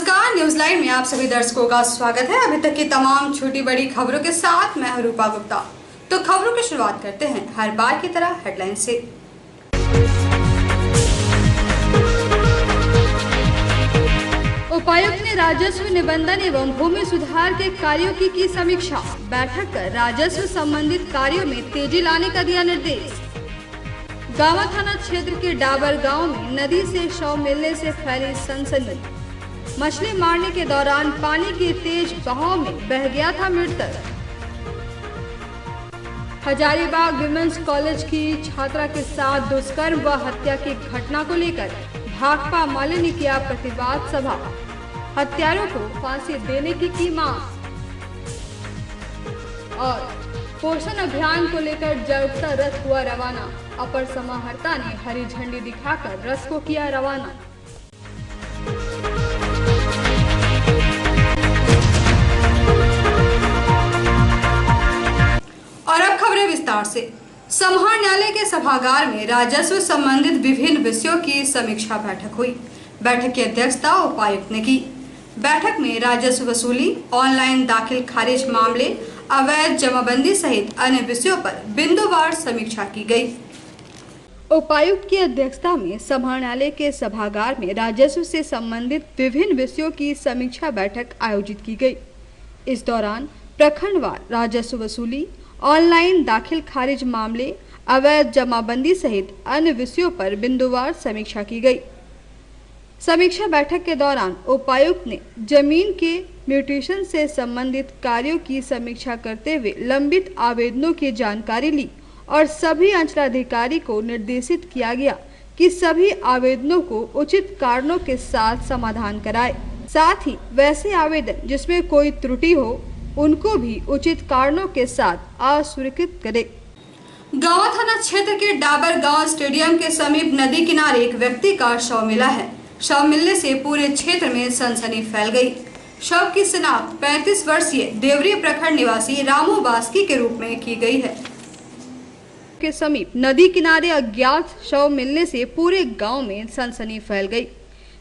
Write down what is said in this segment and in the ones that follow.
नमस्कार, news live में आप सभी दर्शकों का स्वागत है। अभी तक की तमाम छोटी बड़ी खबरों के साथ मैं हूं रूपा गुप्ता। तो खबरों की शुरुआत करते हैं हर बार की तरह हेडलाइन से। उपायुक्त ने राजस्व निबंधन एवं भूमि सुधार के कार्यों की समीक्षा। बैठक कर राजस्व संबंधित कार्यों में तेजी लाने का दिया निर्देश। गावा थाना क्षेत्र के डाबर गांव में नदी से शव मिलने से फैली सनसनी। मछली मारने के दौरान पानी के तेज बहाव में बह गया था मृतक। हजारीबाग विमेंस कॉलेज की छात्रा के साथ दुष्कर्म व हत्या की घटना को लेकर भाकपा माले ने किया प्रतिवाद सभा। हत्यारों को फांसी देने की मांग। और पोषण अभियान को लेकर जागरूकता रथ हुआ रवाना। अपर समाहर्ता ने हरी झंडी दिखाकर रथ को किया रवाना। और अब खबरें विस्तार से। समाहर न्यायालय के सभागार में राजस्व संबंधित विभिन्न विषयों की समीक्षा बैठक हुई। बैठक की अध्यक्षता उपायुक्त ने की। बैठक में राजस्व वसूली, ऑनलाइन दाखिल खारिज मामले, अवैध जमाबंदी सहित अन्य विषयों पर बिंदुवार समीक्षा की गई। उपायुक्त की अध्यक्षता में समाहर न्यायालय के सभागार में राजस्व से संबंधित विभिन्न विषयों की समीक्षा बैठक आयोजित की गई। इस दौरान प्रखंडवार राजस्व वसूली, ऑनलाइन दाखिल खारिज मामले, अवैध जमाबंदी सहित अन्य विषयों पर बिंदुवार समीक्षा की गई। समीक्षा बैठक के दौरान उपायुक्त ने जमीन के म्यूटेशन से संबंधित कार्यों की समीक्षा करते हुए लंबित आवेदनों की जानकारी ली और सभी अंचलाधिकारी को निर्देशित किया गया कि सभी आवेदनों को उचित कारणों के साथ समाधान कराए। साथ ही वैसे आवेदन जिसमें कोई त्रुटि हो उनको भी उचित कारणों के साथ अस्वीकृत करे। गावा थाना क्षेत्र के डाबर गांव स्टेडियम के समीप नदी किनारे एक व्यक्ति का शव मिला है। शव मिलने से पूरे क्षेत्र में सनसनी फैल गई। शव की शिनाख्त 35 वर्षीय देवरी प्रखंड निवासी रामू बास्की के रूप में की गई है। के समीप नदी किनारे अज्ञात शव मिलने से पूरे गांव में सनसनी फैल गई,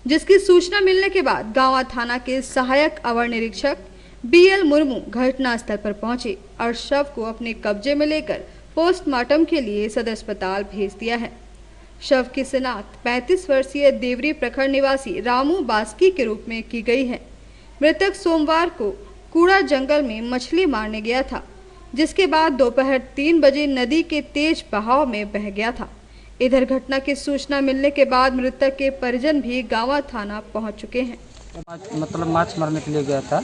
जिसकी सूचना मिलने के बाद गावा थाना के सहायक अवर निरीक्षक BL मुर्मू घटनास्थल पर पहुंचे और शव को अपने कब्जे में लेकर पोस्टमार्टम के लिए सदर अस्पताल भेज दिया है। शव की शिनाख्त 35 वर्षीय देवरी प्रखंड निवासी रामू बास्की के रूप में की गई है। मृतक सोमवार को कूड़ा जंगल में मछली मारने गया था, जिसके बाद दोपहर 3 बजे नदी के तेज बहाव में बह गया था। इधर घटना की सूचना मिलने के बाद मृतक के परिजन भी गावा थाना पहुंच चुके हैं। मतलब माछ मारने के लिए गया था,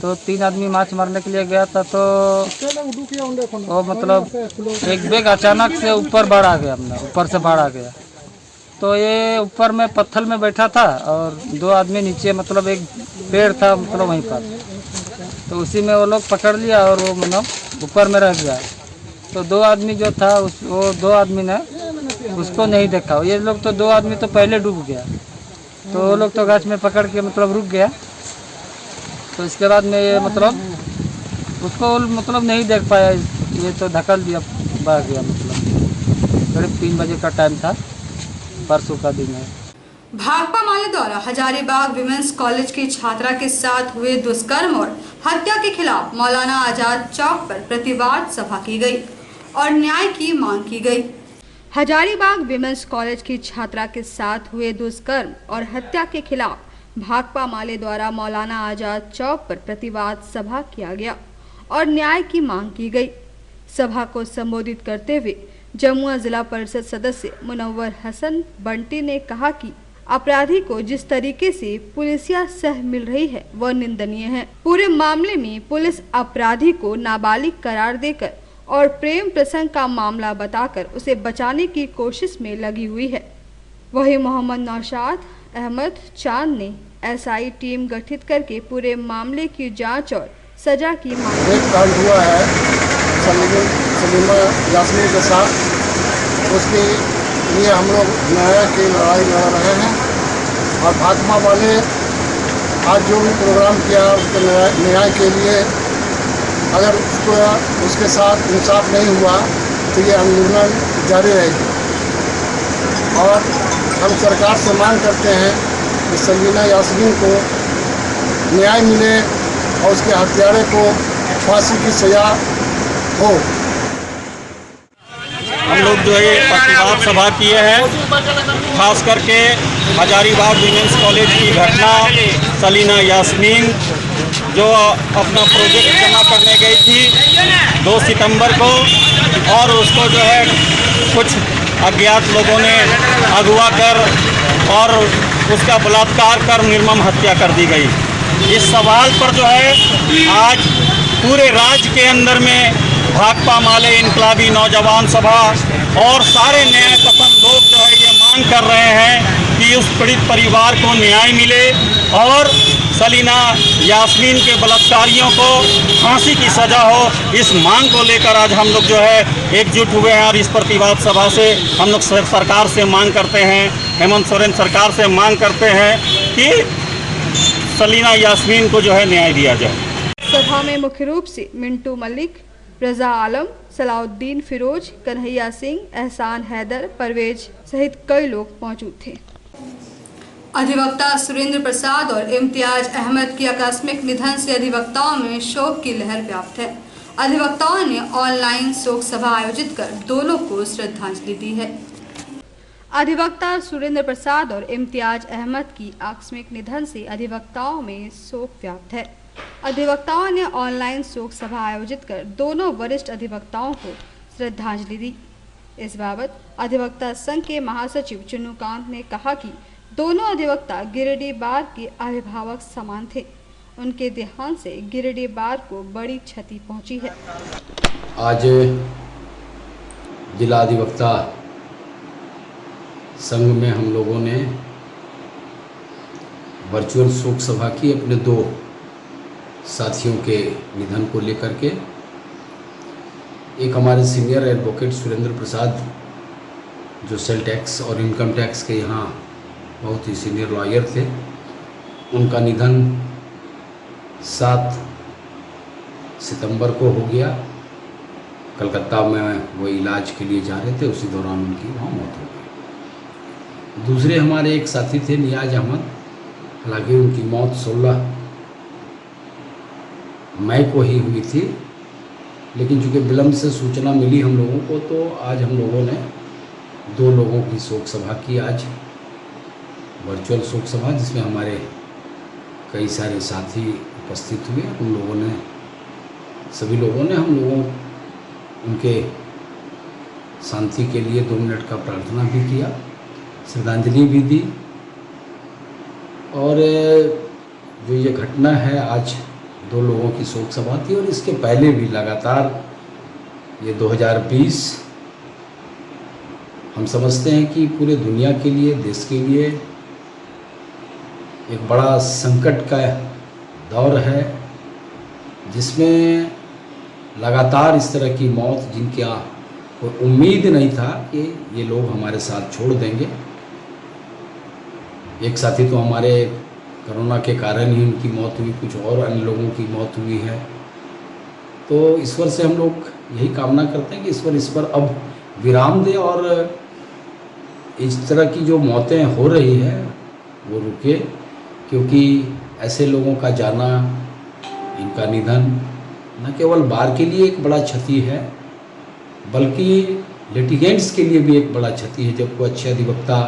तो 3 आदमी माछ मारने के लिए गया था, तो वो मतलब एक बैग अचानक से ऊपर बाढ़ आ गया, अपना ऊपर से बाढ़ आ गया। तो ये ऊपर में पत्थर में बैठा था और 2 आदमी नीचे, मतलब एक पेड़ था मतलब वहीं पर, तो उसी में वो लोग पकड़ लिया और वो मतलब ऊपर में रह गया। तो 2 आदमी जो था वो 2 आदमी ने उसको नहीं देखा। ये लोग तो 2 आदमी तो पहले डूब गया, तो वो लोग तो गाछ में पकड़ के मतलब रुक गया। तो इसके बाद में ये मतलब उसको मतलब नहीं देख पाया, ये तो धकल दिया, बह गया। मतलब करीब 3 बजे का टाइम था, परसों का दिन है। भाकपा माले द्वारा हजारीबाग विमेंस कॉलेज की छात्रा के साथ हुए दुष्कर्म और हत्या के खिलाफ मौलाना आजाद चौक पर प्रतिवाद सभा की गई और न्याय की मांग की गई। हजारीबाग विमेंस कॉलेज की छात्रा के साथ हुए दुष्कर्म और हत्या के खिलाफ भाकपा माले द्वारा मौलाना आजाद चौक पर प्रतिवाद सभा किया गया और न्याय की मांग की गई। सभा को संबोधित करते हुए जमुआ जिला परिषद सदस्य मुनव्वर हसन बंटी ने कहा कि अपराधी को जिस तरीके से पुलिसिया सह मिल रही है वह निंदनीय है। पूरे मामले में पुलिस अपराधी को नाबालिग करार देकर और प्रेम प्रसंग का मामला बताकर उसे बचाने की कोशिश में लगी हुई है। वही मोहम्मद नौशाद अहमद चांद ने SI टीम गठित करके पूरे मामले की जांच और सजा की मांग। एक कांड हुआ है सलीमा यास्मीन के साथ, उसके लिए हम लोग न्याय की लड़ाई लड़ रहे हैं और भाकपा वाले आज जो भी प्रोग्राम किया उसके न्याय के लिए, अगर उसके साथ इंसाफ नहीं हुआ तो ये आंदोलन जारी रहेगी। और हम सरकार से मांग करते हैं कि सलीमा यास्मीन को न्याय मिले और उसके हत्यारे को फांसी की सजा हो। हम लोग जो है प्रतिवाद सभा किए हैं, खास करके हजारीबाग विमेंस कॉलेज की घटना, सलीना यास्मीन जो अपना प्रोजेक्ट जमा करने गई थी 2 सितंबर को और उसको जो है कुछ अज्ञात लोगों ने अगवा कर और उसका बलात्कार कर निर्मम हत्या कर दी गई। इस सवाल पर जो है आज पूरे राज्य के अंदर में भाकपा माले इनकलाबी नौजवान सभा और सारे न्याय पसंद लोग जो है ये मांग कर रहे हैं कि उस पीड़ित परिवार को न्याय मिले और सलीना यास्मीन के बलात्कारियों को फांसी की सजा हो। इस मांग को लेकर आज हम लोग जो है एकजुट हुए हैं और इस प्रतिवाद सभा से हम लोग सरकार से मांग करते हैं, हेमंत सोरेन सरकार से मांग करते हैं कि सलीना यास्मीन को जो है न्याय दिया जाए। सभा में मुख्य रूप से मिंटू मलिक, रजा आलम, सलाउद्दीन फिरोज, कन्हैया सिंह, एहसान हैदर, परवेज सहित कई लोग मौजूद थे। अधिवक्ता सुरेंद्र प्रसाद और इम्तियाज अहमद की आकस्मिक निधन से अधिवक्ताओं में शोक की लहर व्याप्त है। अधिवक्ताओं ने ऑनलाइन शोक सभा आयोजित कर दोनों को श्रद्धांजलि दी है। अधिवक्ता सुरेंद्र प्रसाद और इम्तियाज अहमद की आकस्मिक निधन से अधिवक्ताओं में शोक व्याप्त है। अधिवक्ताओं ने ऑनलाइन शोक सभा आयोजित कर दोनों वरिष्ठ अधिवक्ताओं को श्रद्धांजलि दी। इस बाबत अधिवक्ता संघ के महासचिव चुन्नूकांत ने कहा कि दोनों अधिवक्ता गिरिडीह बार के अभिभावक समान थे। उनके देहांत से गिरिडीह बार को बड़ी क्षति पहुंची है। आज जिला अधिवक्ता संघ में हम लोगों ने वर्चुअल शोक सभा की अपने 2 साथियों के निधन को लेकर के। एक हमारे सीनियर एडवोकेट सुरेंद्र प्रसाद जो सेल टैक्स और इनकम टैक्स के यहाँ बहुत ही सीनियर लॉयर थे, उनका निधन 7 सितंबर को हो गया। कलकत्ता में वो इलाज के लिए जा रहे थे, उसी दौरान उनकी वहाँ मौत हो गई। दूसरे हमारे एक साथी थे नियाज अहमद, हालांकि उनकी मौत 16 मई को ही हुई थी, लेकिन चूँकि विलम्ब से सूचना मिली हम लोगों को, तो आज हम लोगों ने 2 लोगों की शोक सभा की। आज वर्चुअल शोक सभा जिसमें हमारे कई सारे साथी उपस्थित हुए। उन लोगों ने, सभी लोगों ने हम लोगों उनके शांति के लिए 2 मिनट का प्रार्थना भी किया, श्रद्धांजलि भी दी। और जो ये घटना है, आज 2 लोगों की शोक सभा थी और इसके पहले भी लगातार ये 2020 हम समझते हैं कि पूरे दुनिया के लिए, देश के लिए एक बड़ा संकट का दौर है, जिसमें लगातार इस तरह की मौत, जिनकी कोई उम्मीद नहीं था कि ये लोग हमारे साथ छोड़ देंगे। एक साथी तो हमारे कोरोना के कारण ही उनकी मौत हुई, कुछ और अन्य लोगों की मौत हुई है। तो ईश्वर से हम लोग यही कामना करते हैं कि ईश्वर इस पर अब विराम दे और इस तरह की जो मौतें हो रही है वो रुके, क्योंकि ऐसे लोगों का जाना, इनका निधन न केवल बार के लिए एक बड़ा क्षति है, बल्कि लिटिगेंट्स के लिए भी एक बड़ा क्षति है। जब कोई अच्छे अधिवक्ता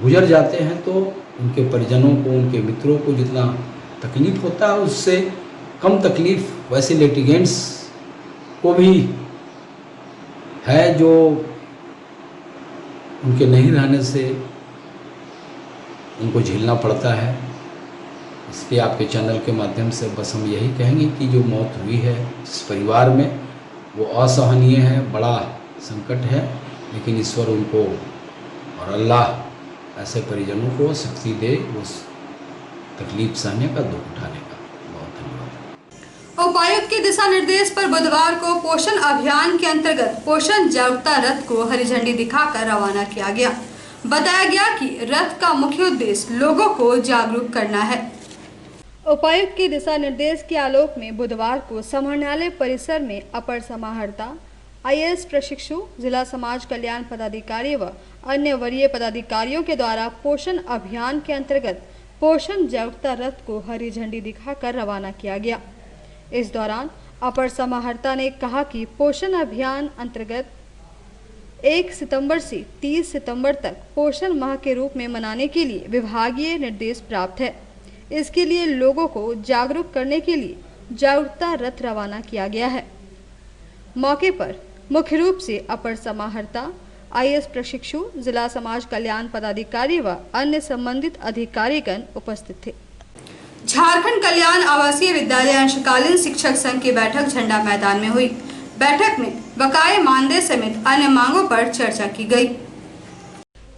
गुजर जाते हैं तो उनके परिजनों को, उनके मित्रों को जितना तकलीफ़ होता है, उससे कम तकलीफ़ वैसे लिटिगेंट्स को भी है, जो उनके नहीं रहने से उनको झेलना पड़ता है। इसलिए आपके चैनल के माध्यम से बस हम यही कहेंगे कि जो मौत हुई है इस परिवार में, वो असहनीय है, बड़ा संकट है, लेकिन ईश्वर उनको और अल्लाह ऐसे परिजनों को शक्ति दे उस तकलीफ सहने का, दुख उठाने का। बहुत धन्यवाद। उपायुक्त के दिशा निर्देश पर बुधवार को पोषण अभियान के अंतर्गत पोषण जागरूकता रथ को हरी झंडी दिखाकर रवाना किया गया। बताया गया कि रथ का मुख्य उद्देश्य लोगों को जागरूक करना है। उपायुक्त के दिशा निर्देश के आलोक में बुधवार को समाहरणालय परिसर में अपर समाहर्ता, IAS प्रशिक्षु, जिला समाज कल्याण पदाधिकारी व अन्य वरीय पदाधिकारियों के द्वारा पोषण अभियान के अंतर्गत पोषण जागरूकता रथ को हरी झंडी दिखाकर रवाना किया गया। इस दौरान अपर समाहर्ता ने कहा कि पोषण अभियान अंतर्गत 1 सितंबर से 30 सितंबर तक पोषण माह के रूप में मनाने के लिए विभागीय निर्देश प्राप्त है। इसके लिए लोगों को जागरूक करने के लिए जागरूकता रथ रवाना किया गया है। मौके पर मुख्य रूप से अपर समाहर्ता, IAS प्रशिक्षु, जिला समाज कल्याण पदाधिकारी व अन्य संबंधित अधिकारीगण उपस्थित थे। झारखंड कल्याण आवासीय विद्यालय अंशकालीन शिक्षक संघ की बैठक झंडा मैदान में हुई। बैठक में बकाये मानदेय समेत अन्य मांगों पर चर्चा की गई।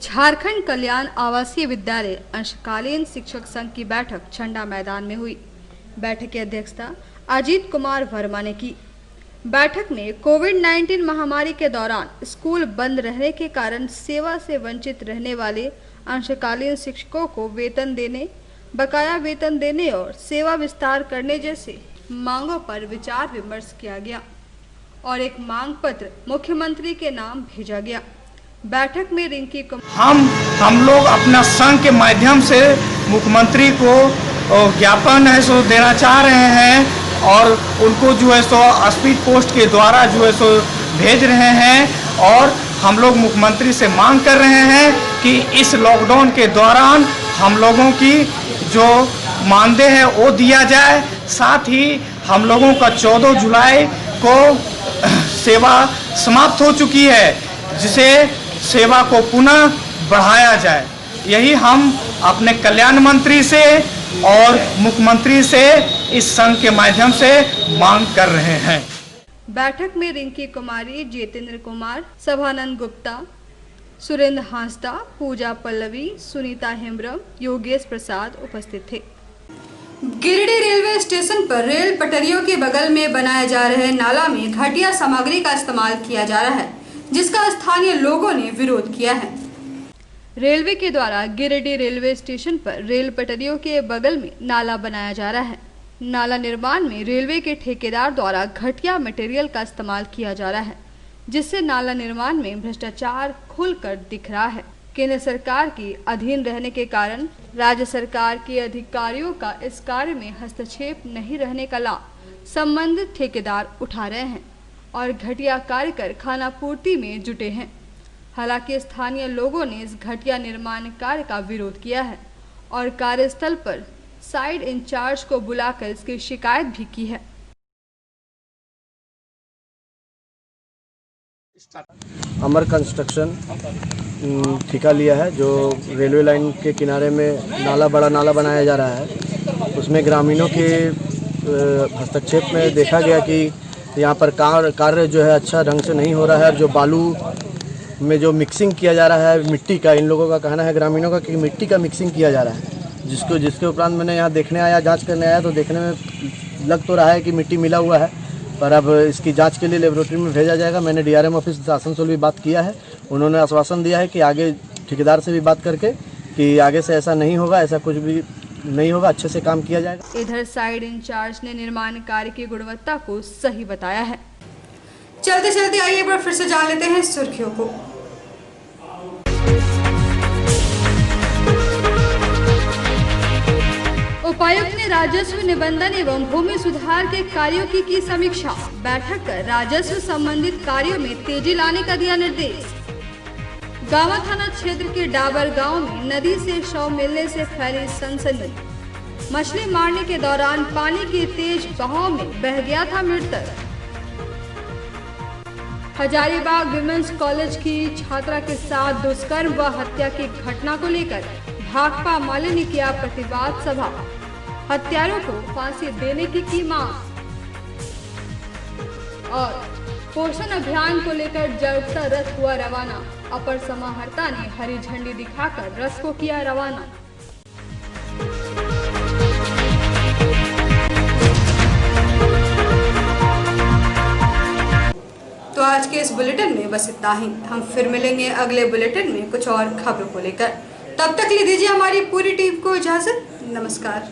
झारखंड कल्याण आवासीय विद्यालय अंशकालीन शिक्षक संघ की बैठक झंडा मैदान में हुई। बैठक की अध्यक्षता अजीत कुमार वर्मा ने की। बैठक में कोविड-19 महामारी के दौरान स्कूल बंद रहने के कारण सेवा से वंचित रहने वाले अंशकालीन शिक्षकों को वेतन देने, बकाया वेतन देने और सेवा विस्तार करने जैसे मांगों पर विचार विमर्श किया गया और एक मांग पत्र मुख्यमंत्री के नाम भेजा गया। बैठक में रिंकी हम लोग अपना संघ के माध्यम से मुख्यमंत्री को ज्ञापन है सो देना चाह रहे हैं और उनको जो है सो स्पीड पोस्ट के द्वारा जो है सो भेज रहे हैं और हम लोग मुख्यमंत्री से मांग कर रहे हैं कि इस लॉकडाउन के दौरान हम लोगों की जो मानदेय है वो दिया जाए। साथ ही हम लोगों का 14 जुलाई को सेवा समाप्त हो चुकी है, जिसे सेवा को पुनः बढ़ाया जाए। यही हम अपने कल्याण मंत्री से और मुख्यमंत्री से इस संघ के माध्यम से मांग कर रहे हैं। बैठक में रिंकी कुमारी, जितेंद्र कुमार, सभानंद गुप्ता, सुरेंद्र हांसदा, पूजा पल्लवी, सुनीता हेम्ब्रम, योगेश प्रसाद उपस्थित थे। गिरिडीह रेलवे स्टेशन पर रेल पटरियों के बगल में बनाए जा रहे नाला में घटिया सामग्री का इस्तेमाल किया जा रहा है, जिसका स्थानीय लोगों ने विरोध किया है। रेलवे के द्वारा गिरिडीह रेलवे स्टेशन पर रेल पटरियों के बगल में नाला बनाया जा रहा है। नाला निर्माण में रेलवे के ठेकेदार द्वारा घटिया मटेरियल का इस्तेमाल किया जा रहा है, जिससे नाला निर्माण में भ्रष्टाचार खुलकर दिख रहा है। केंद्र सरकार की अधीन रहने के कारण राज्य सरकार के अधिकारियों का इस कार्य में हस्तक्षेप नहीं रहने का लाभ संबंधित ठेकेदार उठा रहे हैं और घटिया कार्य कर खानापूर्ति में जुटे हैं। हालांकि स्थानीय लोगों ने इस घटिया निर्माण कार्य का विरोध किया है और कार्यस्थल पर साइड इंचार्ज को बुलाकर इसकी शिकायत भी की है। अमर कंस्ट्रक्शन ठेका लिया है, जो रेलवे लाइन के किनारे में बड़ा नाला बनाया जा रहा है। उसमें ग्रामीणों के हस्तक्षेप में देखा गया कि यहाँ पर कार्य जो है अच्छा ढंग से नहीं हो रहा है और जो बालू में जो मिक्सिंग किया जा रहा है मिट्टी का, इन लोगों का कहना है ग्रामीणों का कि मिट्टी का मिक्सिंग किया जा रहा है, जिसके उपरांत मैंने यहाँ देखने आया, जांच करने आया तो देखने में लग तो रहा है कि मिट्टी मिला हुआ है, पर अब इसकी जांच के लिए लेबोरेटरी में भेजा जाएगा। मैंने DRM ऑफिस आसनसोल भी बात किया है, उन्होंने आश्वासन दिया है कि आगे ठेकेदार से भी बात करके कि आगे से ऐसा नहीं होगा, ऐसा कुछ भी नहीं होगा, अच्छे से काम किया जाएगा। इधर साइड इंचार्ज ने निर्माण कार्य की गुणवत्ता को सही बताया है। चलते चलते आइए एक बार फिर से जान लेते हैं सुर्खियों को। उपायुक्त ने राजस्व निबंधन एवं भूमि सुधार के कार्यों की समीक्षा। बैठक कर राजस्व संबंधित कार्यों में तेजी लाने का दिया निर्देश। गावा थाना क्षेत्र के डाबर गांव में नदी से शव मिलने से फैली सनसनी। मछली मारने के दौरान पानी की तेज बहाव में बह गया था मृतक। हजारीबाग विमेंस कॉलेज की छात्रा के साथ दुष्कर्म व हत्या की घटना को लेकर भाकपा माले ने किया प्रतिवाद सभा। हत्यारों को फांसी देने की मांग। और पोषण अभियान को लेकर जागरूकता रथ हुआ रवाना। अपर समाहर्ता ने हरी झंडी दिखाकर रथ को किया रवाना। तो आज के इस बुलेटिन में बस इतना ही। हम फिर मिलेंगे अगले बुलेटिन में कुछ और खबरों को लेकर। तब तक ले दीजिए हमारी पूरी टीम को इजाजत। नमस्कार।